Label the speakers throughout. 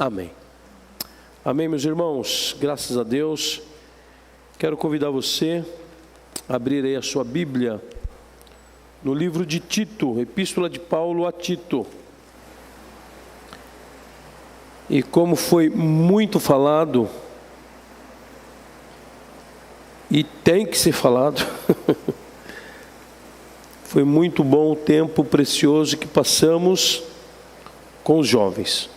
Speaker 1: Amém. Amém, meus irmãos, graças a Deus. Quero convidar você a abrir aí a sua Bíblia no livro de Tito, Epístola de Paulo a Tito. E como foi muito falado, e tem que ser falado, foi muito bom o tempo precioso que passamos com os jovens.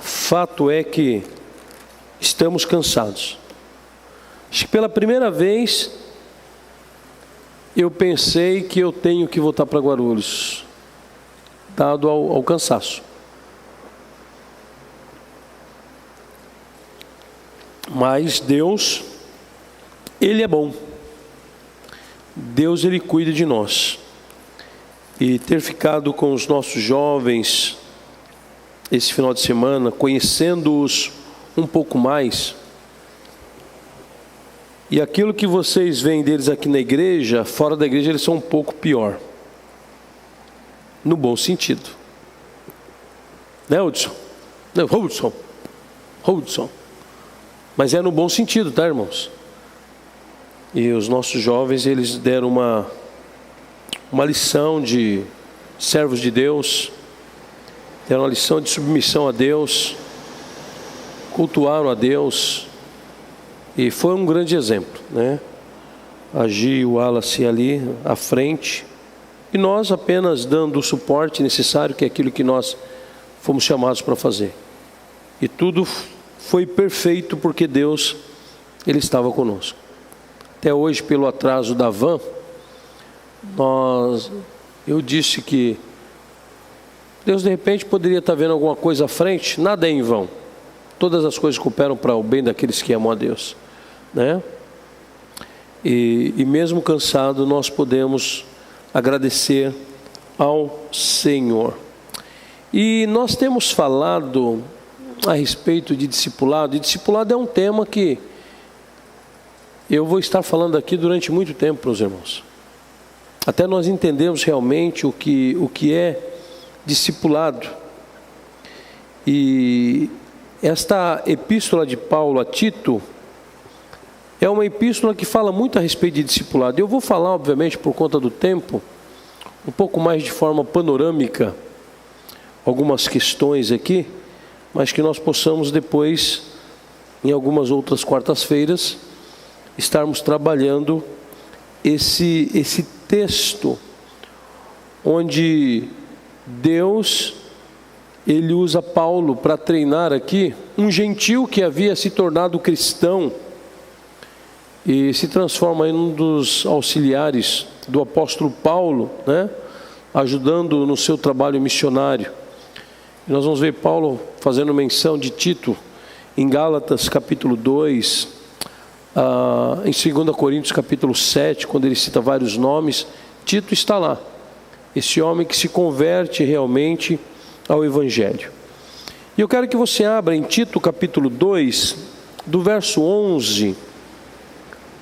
Speaker 1: Fato é que estamos cansados. Acho que pela primeira vez eu pensei que eu tenho que voltar para Guarulhos, dado ao cansaço. Mas Deus, Ele é bom. Deus, Ele cuida de nós. E ter ficado com os nossos jovens esse final de semana, conhecendo-os um pouco mais, e aquilo que vocês veem deles aqui na igreja, fora da igreja eles são um pouco pior, no bom sentido, né, Hudson? Não, Hudson, mas é no bom sentido, tá, irmãos? E os nossos jovens, eles deram uma lição de servos de Deus, deram uma lição de submissão a Deus, cultuaram a Deus, e foi um grande exemplo, né? A Gi e o Wallace ali à frente, e nós apenas dando o suporte necessário, que é aquilo que nós fomos chamados para fazer. E tudo foi perfeito porque Deus, Ele estava conosco. Até hoje, pelo atraso da van, eu disse que Deus de repente poderia estar vendo alguma coisa à frente. Nada é em vão. Todas as coisas cooperam para o bem daqueles que amam a Deus, né? E mesmo cansado, nós podemos agradecer ao Senhor. E nós temos falado a respeito de discipulado. E discipulado é um tema que eu vou estar falando aqui durante muito tempo para os irmãos, até nós entendermos realmente o que é discipulado. E esta epístola de Paulo a Tito é uma epístola que fala muito a respeito de discipulado. Eu vou falar, obviamente, por conta do tempo, um pouco mais de forma panorâmica, algumas questões aqui, mas que nós possamos depois, em algumas outras quartas-feiras, estarmos trabalhando esse texto, onde Deus, Ele usa Paulo para treinar aqui um gentio que havia se tornado cristão e se transforma em um dos auxiliares do apóstolo Paulo, né? Ajudando no seu trabalho missionário. E nós vamos ver Paulo fazendo menção de Tito em Gálatas capítulo 2, em 2 Coríntios capítulo 7, quando ele cita vários nomes. Tito está lá, esse homem que se converte realmente ao Evangelho. E eu quero que você abra em Tito capítulo 2, do verso 11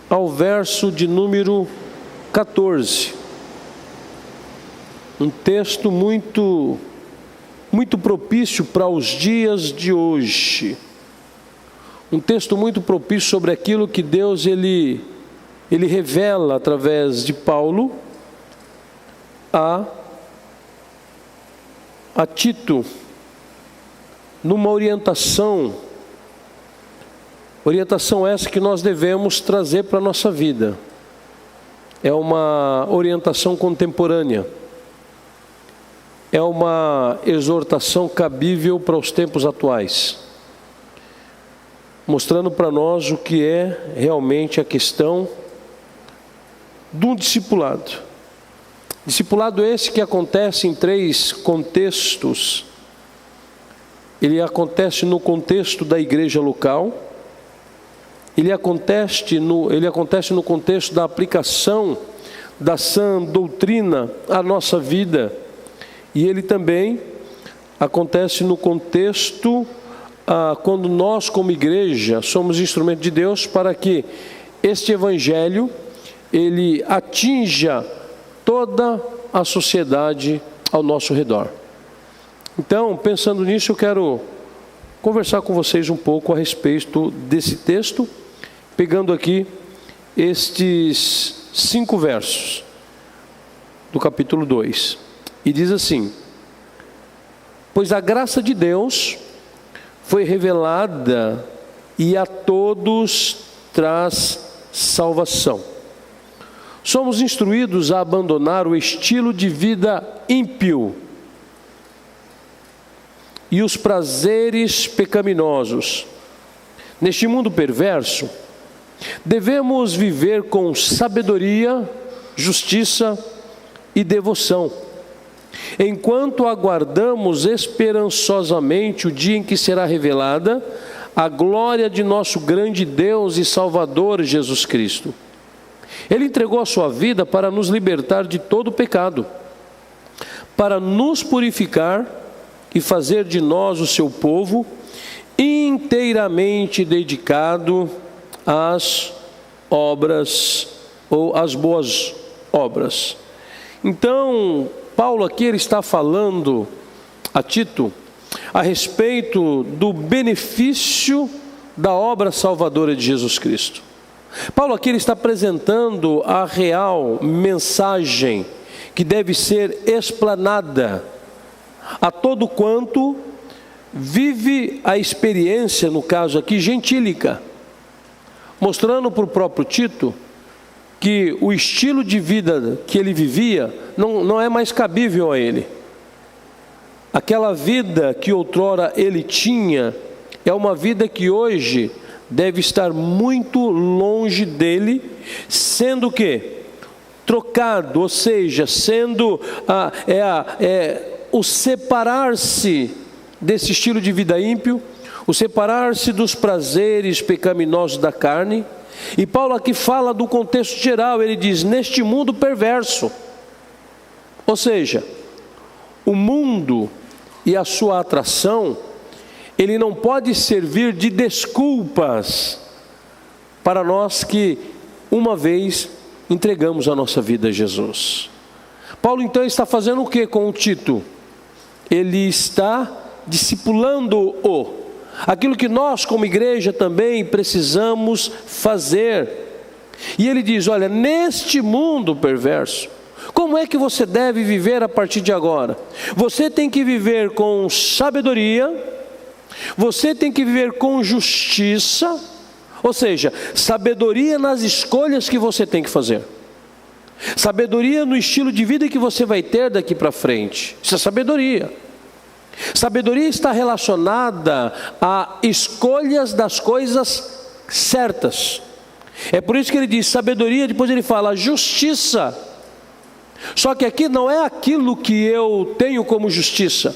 Speaker 1: ao verso de número 14. Um texto muito propício para os dias de hoje. Um texto muito propício sobre aquilo que Deus ele revela através de Paulo a Tito, numa orientação essa que nós devemos trazer para a nossa vida. É uma orientação contemporânea, é uma exortação cabível para os tempos atuais, mostrando para nós o que é realmente a questão do discipulado. Discipulado esse que acontece em 3 contextos. Ele acontece no contexto da igreja local, ele acontece no contexto da aplicação da sã doutrina à nossa vida, e ele também acontece no contexto quando nós como igreja somos instrumento de Deus para que este evangelho ele atinja toda a sociedade ao nosso redor. Então, pensando nisso, eu quero conversar com vocês um pouco a respeito desse texto, pegando aqui estes 5 versos do capítulo 2. E diz assim: pois a graça de Deus foi revelada e a todos traz salvação. Somos instruídos a abandonar o estilo de vida ímpio e os prazeres pecaminosos. Neste mundo perverso, devemos viver com sabedoria, justiça e devoção, enquanto aguardamos esperançosamente o dia em que será revelada a glória de nosso grande Deus e Salvador Jesus Cristo. Ele entregou a sua vida para nos libertar de todo pecado, para nos purificar e fazer de nós o seu povo inteiramente dedicado às obras ou às boas obras. Então, Paulo aqui ele está falando a Tito a respeito do benefício da obra salvadora de Jesus Cristo. Paulo aqui ele está apresentando a real mensagem que deve ser explanada a todo quanto vive a experiência, no caso aqui, gentílica, mostrando para o próprio Tito que o estilo de vida que ele vivia não é mais cabível a ele. Aquela vida que outrora ele tinha é uma vida que hoje deve estar muito longe dele, sendo que trocado, ou seja, sendo o separar-se desse estilo de vida ímpio, o separar-se dos prazeres pecaminosos da carne. E Paulo aqui fala do contexto geral, ele diz, neste mundo perverso. Ou seja, o mundo e a sua atração, ele não pode servir de desculpas para nós que uma vez entregamos a nossa vida a Jesus. Paulo então está fazendo o que com o Tito? Ele está discipulando-o. Aquilo que nós como igreja também precisamos fazer. E ele diz, olha, neste mundo perverso, como é que você deve viver a partir de agora? Você tem que viver com sabedoria, você tem que viver com justiça, ou seja, sabedoria nas escolhas que você tem que fazer. Sabedoria no estilo de vida que você vai ter daqui para frente. Isso é sabedoria. Sabedoria está relacionada a escolhas das coisas certas. É por isso que ele diz sabedoria, depois ele fala justiça. Só que aqui não é aquilo que eu tenho como justiça,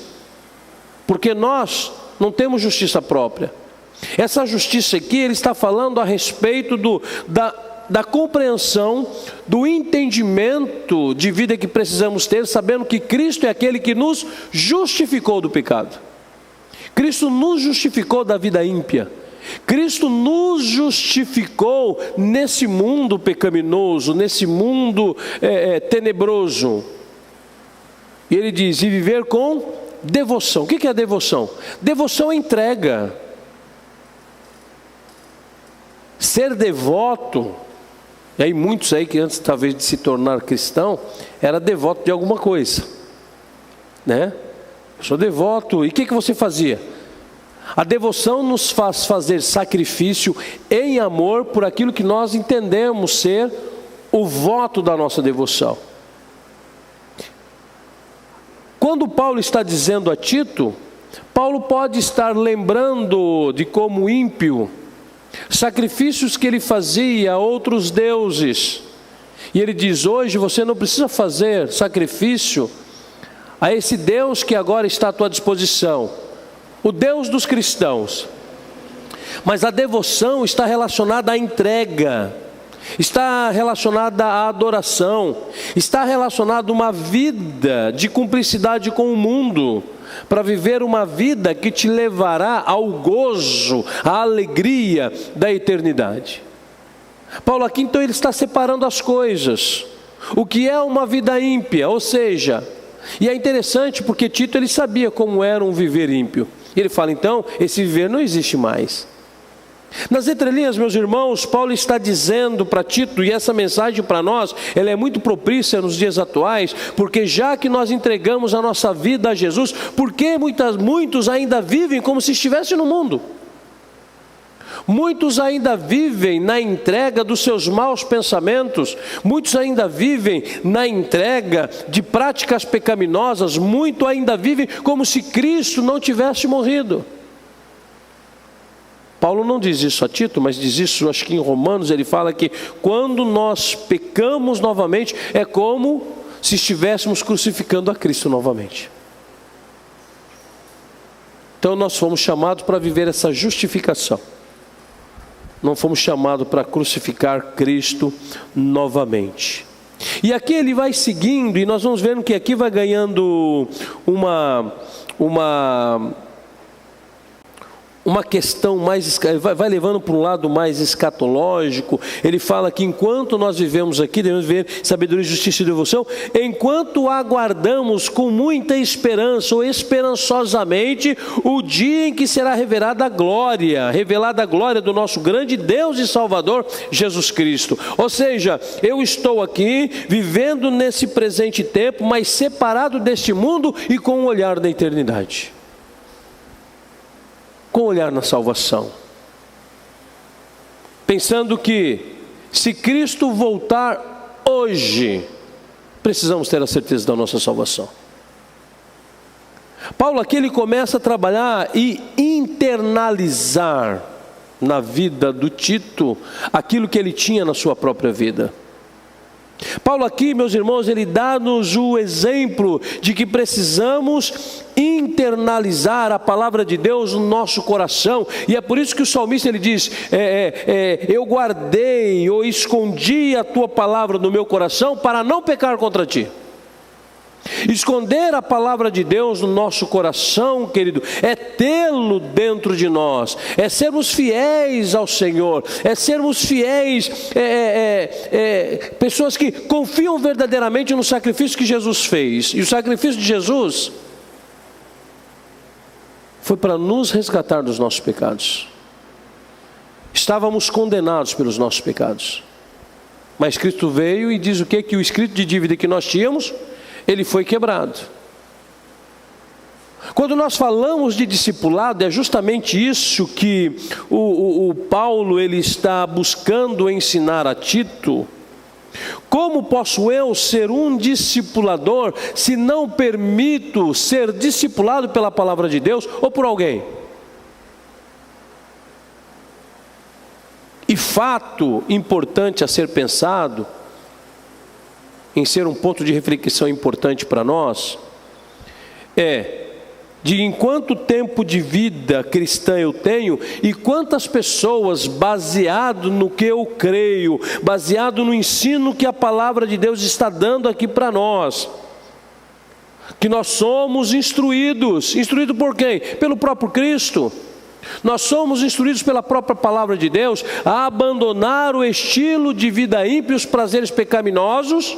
Speaker 1: porque nós não temos justiça própria. Essa justiça aqui, ele está falando a respeito da compreensão, do entendimento de vida que precisamos ter, sabendo que Cristo é aquele que nos justificou do pecado. Cristo nos justificou da vida ímpia. Cristo nos justificou nesse mundo pecaminoso, nesse mundo tenebroso. E ele diz, e viver com devoção. O que é devoção? Devoção é entrega. Ser devoto, e aí muitos aí que antes talvez de se tornar cristão, era devoto de alguma coisa, né? Eu sou devoto, e o que você fazia? A devoção nos faz fazer sacrifício em amor por aquilo que nós entendemos ser o voto da nossa devoção. Quando Paulo está dizendo a Tito, Paulo pode estar lembrando de como ímpio, sacrifícios que ele fazia a outros deuses. E ele diz, hoje você não precisa fazer sacrifício a esse Deus que agora está à tua disposição, o Deus dos cristãos. Mas a devoção está relacionada à entrega, está relacionada à adoração, está relacionada a uma vida de cumplicidade com o mundo, para viver uma vida que te levará ao gozo, à alegria da eternidade. Paulo aqui então ele está separando as coisas, o que é uma vida ímpia, ou seja, e é interessante porque Tito ele sabia como era um viver ímpio. E ele fala, então, esse viver não existe mais. Nas entrelinhas, meus irmãos, Paulo está dizendo para Tito, e essa mensagem para nós, ela é muito propícia nos dias atuais, porque já que nós entregamos a nossa vida a Jesus, por que muitos ainda vivem como se estivessem no mundo? Muitos ainda vivem na entrega dos seus maus pensamentos, muitos ainda vivem na entrega de práticas pecaminosas, muitos ainda vivem como se Cristo não tivesse morrido. Paulo não diz isso a Tito, mas diz isso, acho que em Romanos ele fala que quando nós pecamos novamente, é como se estivéssemos crucificando a Cristo novamente. Então nós fomos chamados para viver essa justificação. Não fomos chamados para crucificar Cristo novamente. E aqui ele vai seguindo, e nós vamos vendo que aqui vai ganhando uma questão mais, vai levando para um lado mais escatológico. Ele fala que enquanto nós vivemos aqui, devemos viver sabedoria, justiça e devoção, enquanto aguardamos com muita esperança, ou esperançosamente, o dia em que será revelada a glória do nosso grande Deus e Salvador, Jesus Cristo. Ou seja, eu estou aqui, vivendo nesse presente tempo, mas separado deste mundo e com um olhar da eternidade. Com olhar na salvação, pensando que se Cristo voltar hoje, precisamos ter a certeza da nossa salvação. Paulo aqui ele começa a trabalhar e internalizar na vida do Tito aquilo que ele tinha na sua própria vida. Paulo aqui, meus irmãos, ele dá-nos o exemplo de que precisamos internalizar a palavra de Deus no nosso coração, e é por isso que o salmista ele diz, eu guardei ou escondi a tua palavra no meu coração para não pecar contra ti. Esconder a palavra de Deus no nosso coração, querido, é tê-lo dentro de nós, é sermos fiéis ao Senhor, é sermos fiéis, pessoas que confiam verdadeiramente no sacrifício que Jesus fez. E o sacrifício de Jesus foi para nos resgatar dos nossos pecados. Estávamos condenados pelos nossos pecados, mas Cristo veio e diz o quê? Que o escrito de dívida que nós tínhamos, ele foi quebrado. Quando nós falamos de discipulado, é justamente isso que o Paulo ele está buscando ensinar a Tito. Como posso eu ser um discipulador se não permito ser discipulado pela palavra de Deus ou por alguém? E fato importante a ser pensado, em ser um ponto de reflexão importante para nós, de em quanto tempo de vida cristã eu tenho e quantas pessoas, baseado no que eu creio, baseado no ensino que a palavra de Deus está dando aqui para nós, que nós somos instruídos por quem? Pelo próprio Cristo. Nós somos instruídos pela própria palavra de Deus a abandonar o estilo de vida ímpio, os prazeres pecaminosos,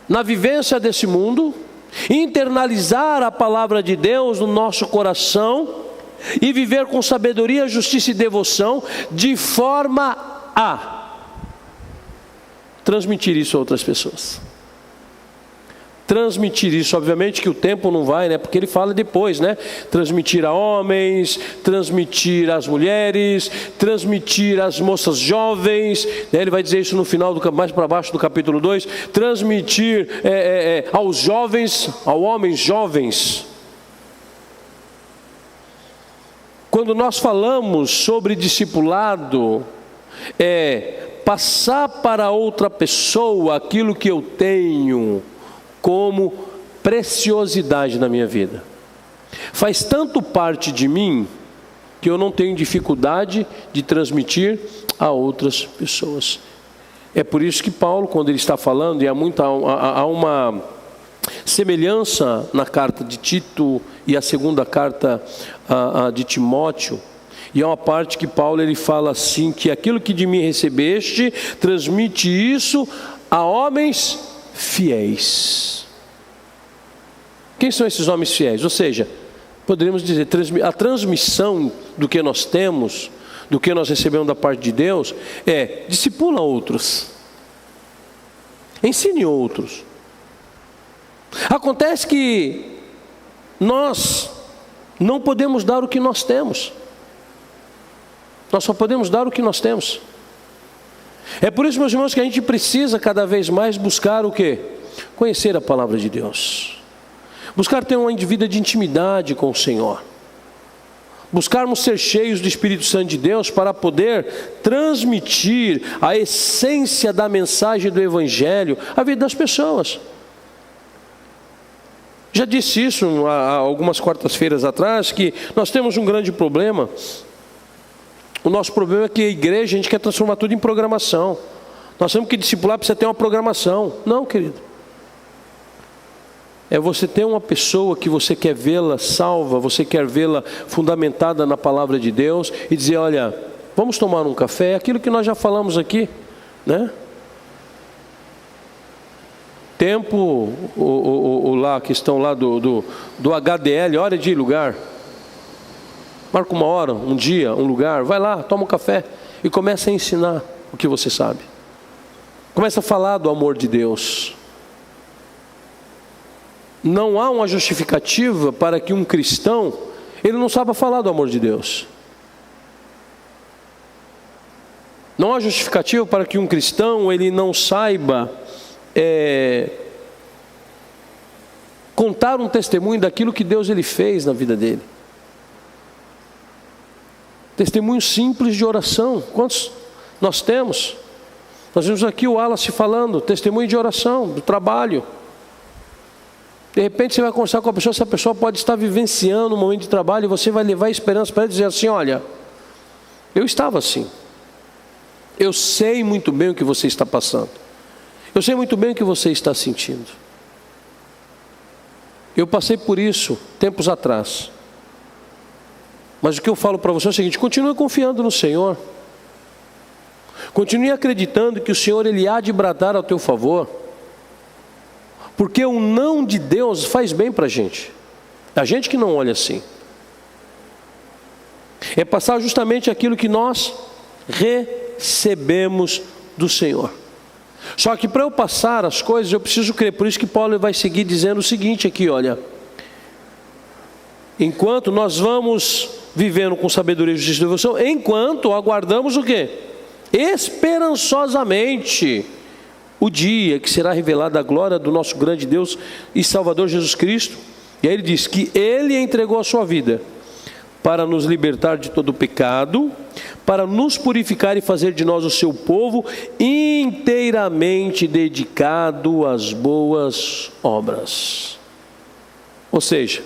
Speaker 1: na vivência desse mundo, internalizar a palavra de Deus no nosso coração e viver com sabedoria, justiça e devoção, de forma a transmitir isso a outras pessoas. Transmitir isso, obviamente que o tempo não vai, né? Porque ele fala depois, né? Transmitir a homens, transmitir às mulheres, transmitir às moças jovens, né? Ele vai dizer isso no final, mais para baixo do capítulo 2, transmitir aos jovens, aos homens jovens. Quando nós falamos sobre discipulado, passar para outra pessoa aquilo que eu tenho como preciosidade na minha vida. Faz tanto parte de mim que eu não tenho dificuldade de transmitir a outras pessoas. É por isso que Paulo, quando ele está falando, e há uma semelhança na carta de Tito e a segunda carta de Timóteo, e há uma parte que Paulo ele fala assim, que aquilo que de mim recebeste, transmite isso a homens fiéis. Quem são esses homens fiéis? Ou seja, poderíamos dizer, a transmissão do que nós temos, do que nós recebemos da parte de Deus, é: discipula outros, ensine outros. Acontece que nós não podemos dar o que nós temos. Nós só podemos dar o que nós temos. É por isso, meus irmãos, que a gente precisa cada vez mais buscar o quê? Conhecer a palavra de Deus. Buscar ter uma vida de intimidade com o Senhor. Buscarmos ser cheios do Espírito Santo de Deus para poder transmitir a essência da mensagem do Evangelho à vida das pessoas. Já disse isso há algumas quartas-feiras atrás, que nós temos um grande problema. O nosso problema é que a igreja, a gente quer transformar tudo em programação. Nós temos que discipular, precisa ter uma programação. Não, querido. É você ter uma pessoa que você quer vê-la salva, você quer vê-la fundamentada na palavra de Deus e dizer: olha, vamos tomar um café, aquilo que nós já falamos aqui, né? Tempo, lá, que estão lá do HDL, hora de lugar. Marca uma hora, um dia, um lugar, vai lá, toma um café e começa a ensinar o que você sabe. Começa a falar do amor de Deus. Não há uma justificativa para que um cristão, ele não saiba falar do amor de Deus. Não há justificativa para que um cristão, ele não saiba contar um testemunho daquilo que Deus ele fez na vida dele. Testemunho simples de oração. Quantos nós temos? Nós vimos aqui o Wallace falando, testemunho de oração, do trabalho. De repente você vai conversar com a pessoa, essa pessoa pode estar vivenciando um momento de trabalho e você vai levar esperança para ela, dizer assim: olha, eu estava assim. Eu sei muito bem o que você está passando. Eu sei muito bem o que você está sentindo. Eu passei por isso tempos atrás. Mas o que eu falo para você é o seguinte: continue confiando no Senhor. Continue acreditando que o Senhor ele há de bradar ao teu favor. Porque o não de Deus faz bem para a gente. A gente que não olha assim. É passar justamente aquilo que nós recebemos do Senhor. Só que para eu passar as coisas eu preciso crer. Por isso que Paulo vai seguir dizendo o seguinte aqui, olha: enquanto nós vamos vivendo com sabedoria, justiça e devoção, enquanto aguardamos o quê? Esperançosamente o dia que será revelada a glória do nosso grande Deus e Salvador Jesus Cristo. E aí ele diz que Ele entregou a sua vida para nos libertar de todo o pecado, para nos purificar e fazer de nós o seu povo inteiramente dedicado às boas obras. Ou seja,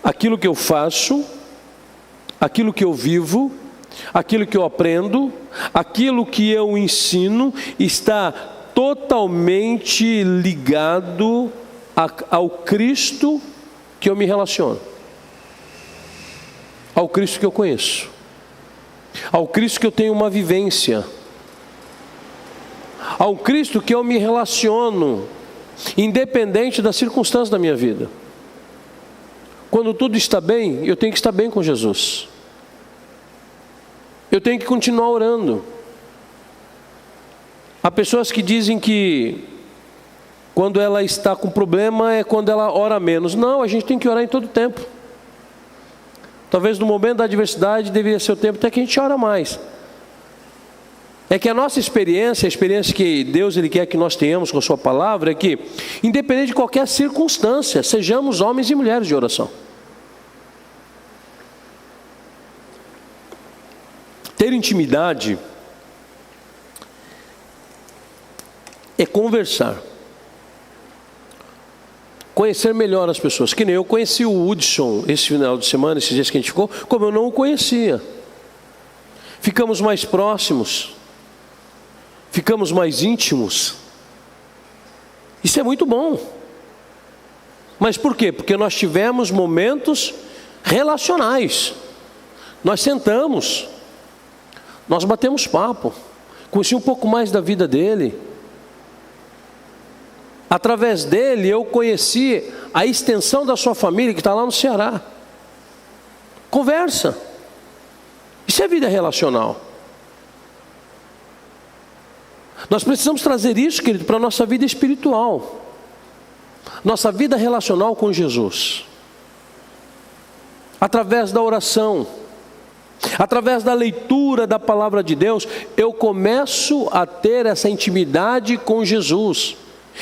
Speaker 1: aquilo que eu faço, aquilo que eu vivo, aquilo que eu aprendo, aquilo que eu ensino, está totalmente ligado ao Cristo que eu me relaciono, ao Cristo que eu conheço, ao Cristo que eu tenho uma vivência, ao Cristo que eu me relaciono, independente das circunstâncias da minha vida. Quando tudo está bem, eu tenho que estar bem com Jesus. Eu tenho que continuar orando. Há pessoas que dizem que quando ela está com problema é quando ela ora menos. Não, a gente tem que orar em todo tempo. Talvez no momento da adversidade deveria ser o tempo até que a gente ora mais. É que a nossa experiência, a experiência que Deus ele quer que nós tenhamos com a sua palavra, é que, independente de qualquer circunstância, sejamos homens e mulheres de oração. Ter intimidade é conversar, conhecer melhor as pessoas. Que nem eu conheci o Hudson esse final de semana, esses dias que a gente ficou, como eu não o conhecia. Ficamos mais próximos, ficamos mais íntimos. Isso é muito bom. Mas por quê? Porque nós tivemos momentos relacionais. Nós sentamos, nós batemos papo, conheci um pouco mais da vida dele. Através dele eu conheci a extensão da sua família que está lá no Ceará. Conversa. Isso é vida relacional. Nós precisamos trazer isso, querido, para a nossa vida espiritual. Nossa vida relacional com Jesus. Através da oração. Através da leitura da palavra de Deus, eu começo a ter essa intimidade com Jesus.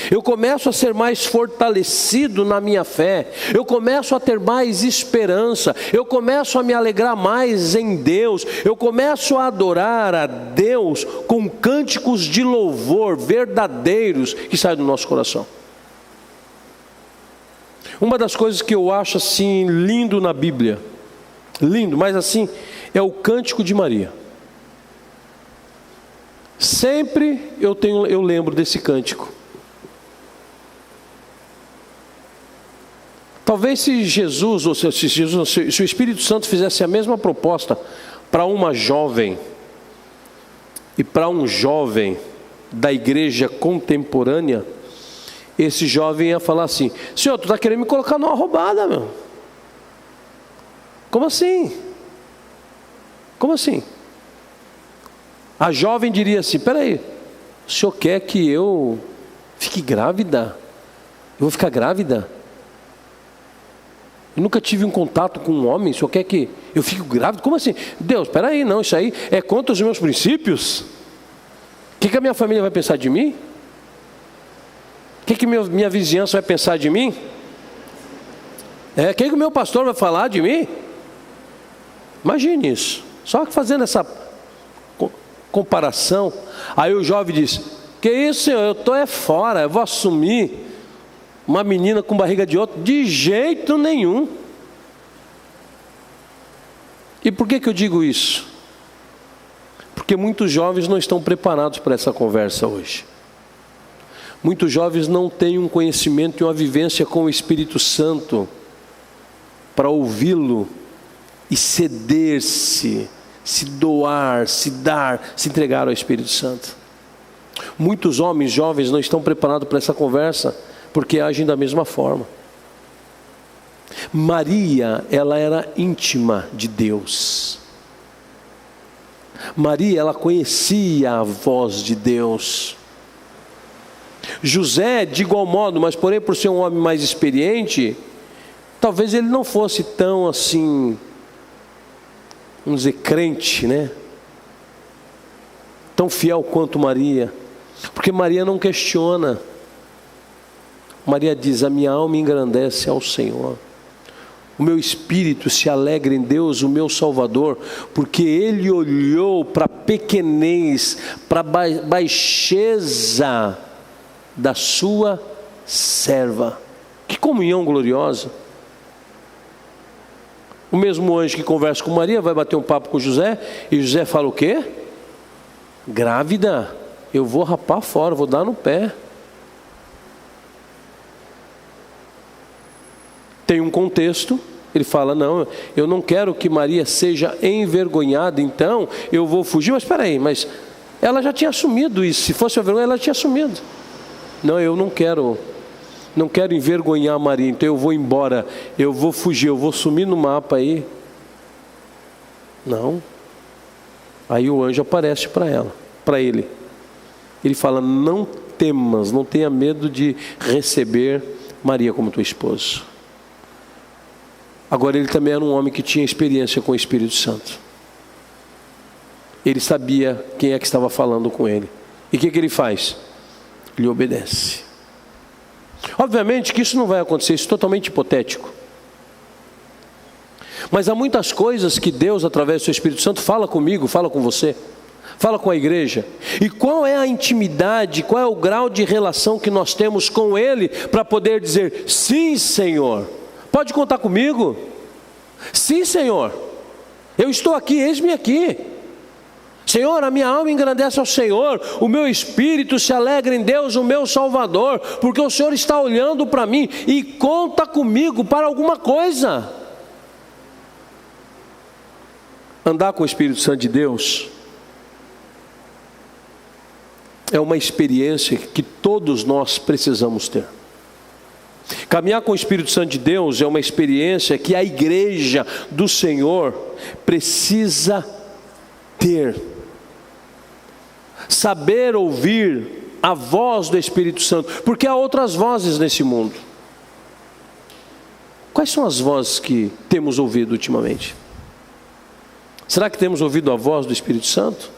Speaker 1: Eu começo a ser mais fortalecido na minha fé. Eu começo a ter mais esperança. Eu começo a me alegrar mais em Deus. Eu começo a adorar a Deus com cânticos de louvor verdadeiros que saem do nosso coração. Uma das coisas que eu acho assim lindo na Bíblia, lindo, mas assim, é o Cântico de Maria. Sempre eu lembro desse cântico. Talvez se Jesus, ou se o Espírito Santo fizesse a mesma proposta para uma jovem e para um jovem da igreja contemporânea, esse jovem ia falar assim: Senhor, tu está querendo me colocar numa roubada, meu? Como assim? Como assim? A jovem diria assim: peraí, o senhor quer que eu fique grávida? Eu vou ficar grávida? Eu nunca tive um contato com um homem, o senhor quer que eu fique grávida? Como assim? Deus, peraí, não, isso aí é contra os meus princípios? O que a minha família vai pensar de mim? O que minha vizinhança vai pensar de mim? O que o meu pastor vai falar de mim? Imagine isso. Só que fazendo essa comparação, aí o jovem diz: que isso, senhor, eu estou fora, eu vou assumir uma menina com barriga de outro? De jeito nenhum. E por que eu digo isso? Porque muitos jovens não estão preparados para essa conversa hoje. Muitos jovens não têm um conhecimento e uma vivência com o Espírito Santo para ouvi-lo e ceder-se, se doar, se dar, se entregar ao Espírito Santo. Muitos homens jovens não estão preparados para essa conversa porque agem da mesma forma. Maria, ela era íntima de Deus. Maria, ela conhecia a voz de Deus. José, de igual modo, mas porém por ser um homem mais experiente, talvez ele não fosse tão assim, vamos dizer, crente, né? Tão fiel quanto Maria. Porque Maria não questiona. Maria diz: a minha alma engrandece ao Senhor. O meu espírito se alegra em Deus, o meu Salvador, porque Ele olhou para a pequenez, para a baixeza da sua serva. Que comunhão gloriosa. O mesmo anjo que conversa com Maria vai bater um papo com José, e José fala o quê? Grávida, eu vou rapar fora, vou dar no pé. Tem um contexto, ele fala: não, eu não quero que Maria seja envergonhada, então eu vou fugir. Mas espera aí, mas ela já tinha assumido isso. Se fosse uma vergonha, ela tinha assumido. Não, eu não quero envergonhar Maria, então eu vou embora, eu vou fugir, eu vou sumir no mapa aí. Não. Aí o anjo aparece para ele. Ele fala: não temas, não tenha medo de receber Maria como tua esposa. Agora, ele também era um homem que tinha experiência com o Espírito Santo. Ele sabia quem é que estava falando com ele. E o que ele faz? Ele obedece. Obviamente que isso não vai acontecer, isso é totalmente hipotético. Mas há muitas coisas que Deus, através do seu Espírito Santo, fala comigo, fala com você, fala com a igreja. E qual é a intimidade, qual é o grau de relação que nós temos com Ele para poder dizer: sim, Senhor, pode contar comigo? Sim, Senhor, eu estou aqui, eis-me aqui. Senhor, a minha alma engrandece ao Senhor, o meu espírito se alegra em Deus, o meu Salvador, porque o Senhor está olhando para mim e conta comigo para alguma coisa. Andar com o Espírito Santo de Deus é uma experiência que todos nós precisamos ter. Caminhar com o Espírito Santo de Deus é uma experiência que a igreja do Senhor precisa ter. Saber ouvir a voz do Espírito Santo, porque há outras vozes nesse mundo. Quais são as vozes que temos ouvido ultimamente? Será que temos ouvido a voz do Espírito Santo?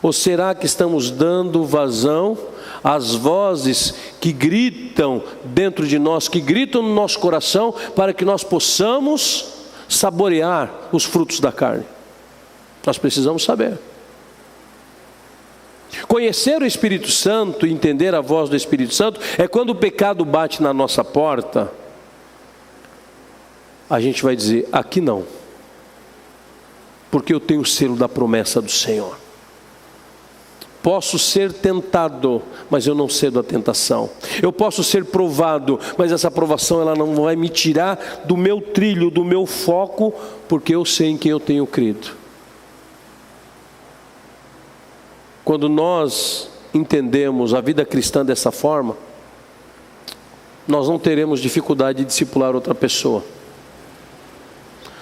Speaker 1: Ou será que estamos dando vazão às vozes que gritam dentro de nós, que gritam no nosso coração, para que nós possamos saborear os frutos da carne? Nós precisamos saber. Conhecer o Espírito Santo e entender a voz do Espírito Santo é quando o pecado bate na nossa porta, a gente vai dizer: aqui não, porque eu tenho o selo da promessa do Senhor. Posso ser tentado, mas eu não cedo à tentação. Eu posso ser provado, mas essa provação ela não vai me tirar do meu trilho, do meu foco, porque eu sei em quem eu tenho crido. Quando nós entendemos a vida cristã dessa forma, nós não teremos dificuldade de discipular outra pessoa.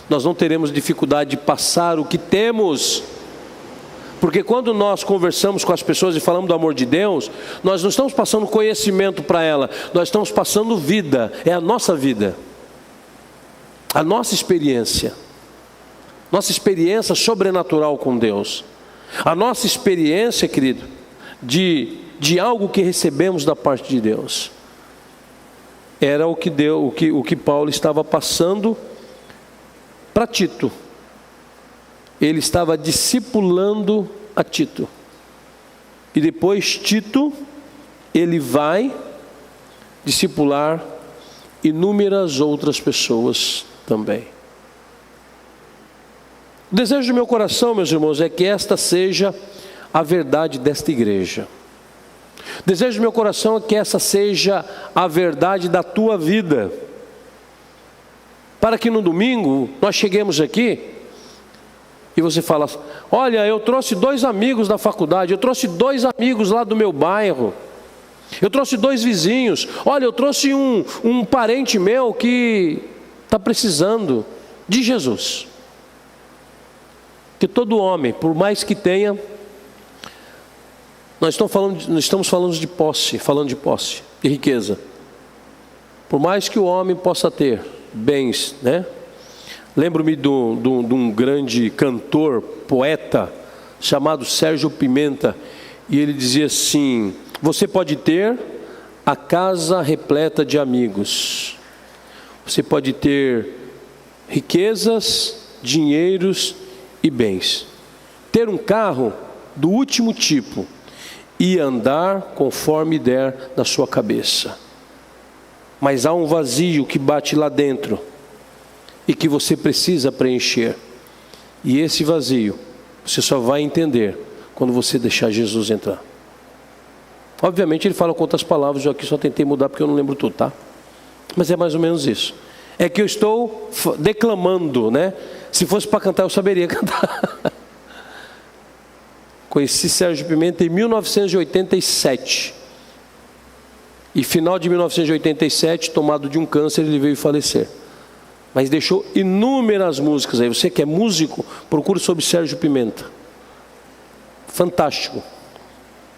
Speaker 1: Nós não teremos dificuldade de passar o que temos. Porque quando nós conversamos com as pessoas e falamos do amor de Deus, nós não estamos passando conhecimento para ela, nós estamos passando vida, é a nossa vida, a nossa experiência sobrenatural com Deus, a nossa experiência, querido, de algo que recebemos da parte de Deus. Era o que Paulo estava passando para Tito. Ele estava discipulando a Tito. E depois Tito, ele vai discipular inúmeras outras pessoas também. O desejo do meu coração, meus irmãos, é que esta seja a verdade desta igreja. O desejo do meu coração é que essa seja a verdade da tua vida. Para que no domingo nós cheguemos aqui e você fala: olha, eu trouxe 2 amigos da faculdade, eu trouxe 2 amigos lá do meu bairro, eu trouxe 2 vizinhos, olha, eu trouxe um parente meu que está precisando de Jesus. Que todo homem, por mais que tenha, nós estamos falando de posse, de riqueza. Por mais que o homem possa ter bens, né? Lembro-me de um grande cantor, poeta, chamado Sérgio Pimenta, e ele dizia assim: você pode ter a casa repleta de amigos, você pode ter riquezas, dinheiros e bens, ter um carro do último tipo e andar conforme der na sua cabeça, mas há um vazio que bate lá dentro e que você precisa preencher, e esse vazio você só vai entender quando você deixar Jesus entrar. Obviamente ele fala com outras palavras, eu aqui só tentei mudar porque eu não lembro tudo, tá? Mas é mais ou menos isso. É que eu estou declamando, né? Se fosse para cantar eu saberia cantar. Conheci Sérgio Pimenta em 1987. E final de 1987, tomado de um câncer, ele veio falecer. Mas deixou inúmeras músicas aí. Você que é músico, procure sobre Sérgio Pimenta. Fantástico.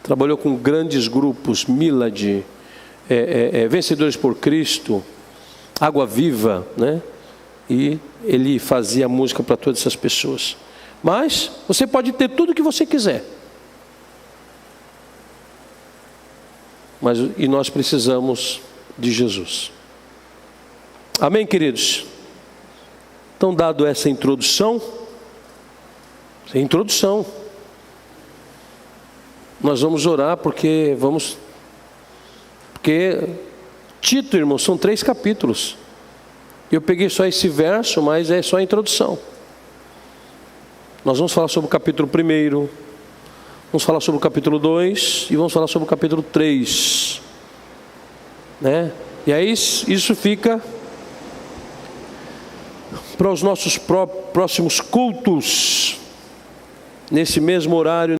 Speaker 1: Trabalhou com grandes grupos, Milad, Vencedores por Cristo, Água Viva, né? E ele fazia música para todas essas pessoas. Mas você pode ter tudo o que você quiser. E nós precisamos de Jesus. Amém, queridos? Então, dado essa introdução, nós vamos orar porque Tito, irmãos, são 3 capítulos. Eu peguei só esse verso, mas é só a introdução. Nós vamos falar sobre o capítulo 1, vamos falar sobre o capítulo 2 e vamos falar sobre o capítulo 3, né? E aí isso fica para os nossos próximos cultos, nesse mesmo horário.